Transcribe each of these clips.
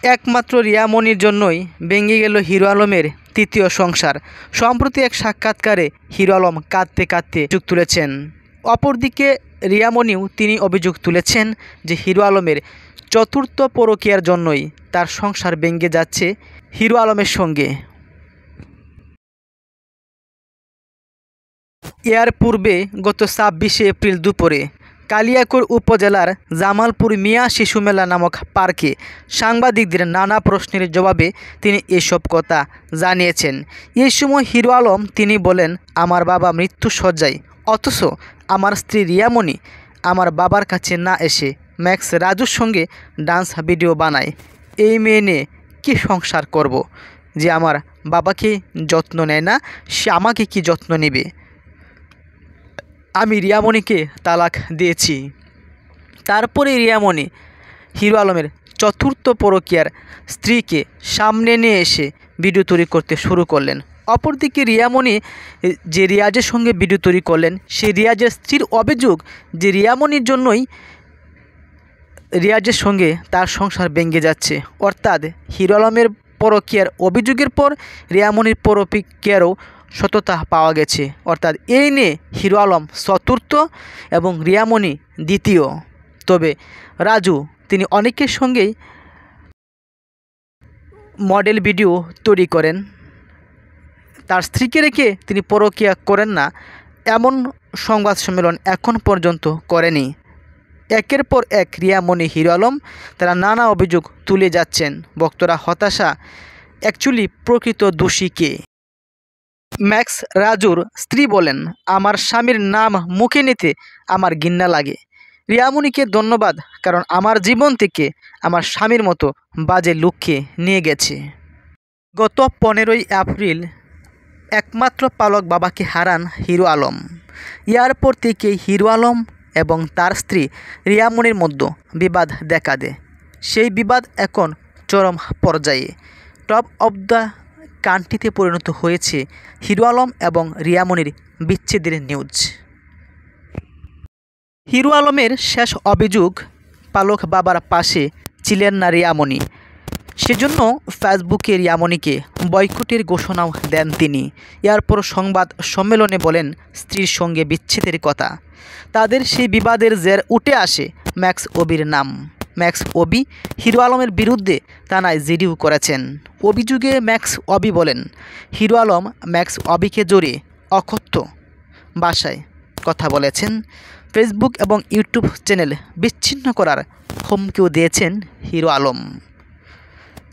একমাত্র রিয়ামণির জন্যই ভেঙে গেল হিরো আলমের তৃতীয় সংসার। সম্প্রতি এক সাক্ষাৎকারে হিরো আলম কাঁদতে কাঁদতে অভিযোগ তুলেছেন। অপরদিকে রিয়ামণিও তিনি অভিযোগ তুলেছেন যে হিরো আলমের চতুর্থ পরকীয়ার জন্যই তার সংসার ভেঙে যাচ্ছে হিরো আলমের সঙ্গে। এর পূর্বে গত ২৬শে এপ্রিল দুপুরে কালিয়াকৈর উপজেলার জামালপুর মিয়া শিশু মেলা নামক পার্কে সাংবাদিকদের নানা প্রশ্নের জবাবে তিনি এসব কথা জানিয়েছেন। এই সময় হিরো আলম তিনি বলেন, আমার বাবা মৃত্যুশয্যায়, অথচ আমার স্ত্রী রিয়ামণি আমার বাবার কাছে না এসে ম্যাক্স রাজুর সঙ্গে ডান্স ভিডিও বানায়। এই মেয়ে নিয়ে কী সংসার করব? যে আমার বাবাকে যত্ন নেয় না, সে আমাকে কি যত্ন নেবে? আমি রিয়ামণিকে তালাক দিয়েছি। তারপরে রিয়ামণি হিরো আলমের চতুর্থ পরকীয়ার স্ত্রীকে সামনে নিয়ে এসে ভিডিও তৈরি করতে শুরু করলেন। অপরদিকে রিয়ামণি যে রিয়াজের সঙ্গে ভিডিও তৈরি করলেন, সেই রিয়াজের স্ত্রীর অভিযোগ যে রিয়ামণির জন্যই রিয়াজের সঙ্গে তার সংসার ভেঙে যাচ্ছে। অর্থাৎ হিরো আলমের পরকীয়ার অভিযোগের পর রিয়ামণির পরকীয়ারও সততা পাওয়া গেছে। অর্থাৎ এই নিয়ে হিরো আলম চতুর্থ এবং রিয়ামণি দ্বিতীয়। তবে রাজু তিনি অনেকের সঙ্গেই মডেল ভিডিও তৈরি করেন, তার স্ত্রীকে রেখে তিনি পরকীয়া করেন না, এমন সংবাদ সম্মেলন এখন পর্যন্ত করেনি। একের পর এক রিয়ামণি হিরো আলম তারা নানা অভিযোগ তুলে যাচ্ছেন। ভক্তরা হতাশা, অ্যাকচুয়ালি প্রকৃত দোষী কে? ম্যাক্স রাজুর স্ত্রী বলেন, আমার স্বামীর নাম মুখে নিতে আমার ঘৃণা লাগে। রিয়ামণিকে ধন্যবাদ, কারণ আমার জীবন থেকে আমার স্বামীর মতো বাজে লোককে নিয়ে গেছে। গত 15ই এপ্রিল একমাত্র পালক বাবাকে হারান হিরো আলম। এরপর থেকেই হিরো আলম এবং তার স্ত্রী রিয়ামণির মধ্যে বিবাদ দেখা দেয়। সেই বিবাদ এখন চরম পর্যায়ে, টপ অব দ্য কান্ট্রিতে পরিণত হয়েছে হিরো আলম এবং রিয়ামণির বিচ্ছেদের নিউজ। হিরো আলমের শেষ অভিযোগ, পালক বাবার পাশে ছিলেন না রিয়ামণি, সেজন্য ফেসবুকে রিয়ামণিকে বয়কটের ঘোষণাও দেন তিনি। এরপর সংবাদ সম্মেলনে বলেন স্ত্রীর সঙ্গে বিচ্ছেদের কথা। তাদের সেই বিবাদের জের উঠে আসে ম্যাক্স অবির নাম। ম্যাক্স অবি হিরো আলমের বিরুদ্ধে থানায় জিডিও করেছেন। অভিযোগে ম্যাক্স অবি বলেন, হিরো আলম ম্যাক্স অবিকে জড়িয়ে অকথ্য ভাষায় কথা বলেছেন। ফেসবুক এবং ইউটিউব চ্যানেল বিচ্ছিন্ন করার হুমকিও দিয়েছেন হিরো আলম।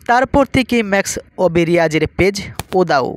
তারপর থেকে ম্যাক্স অবি রিয়াজের পেজ উধাও।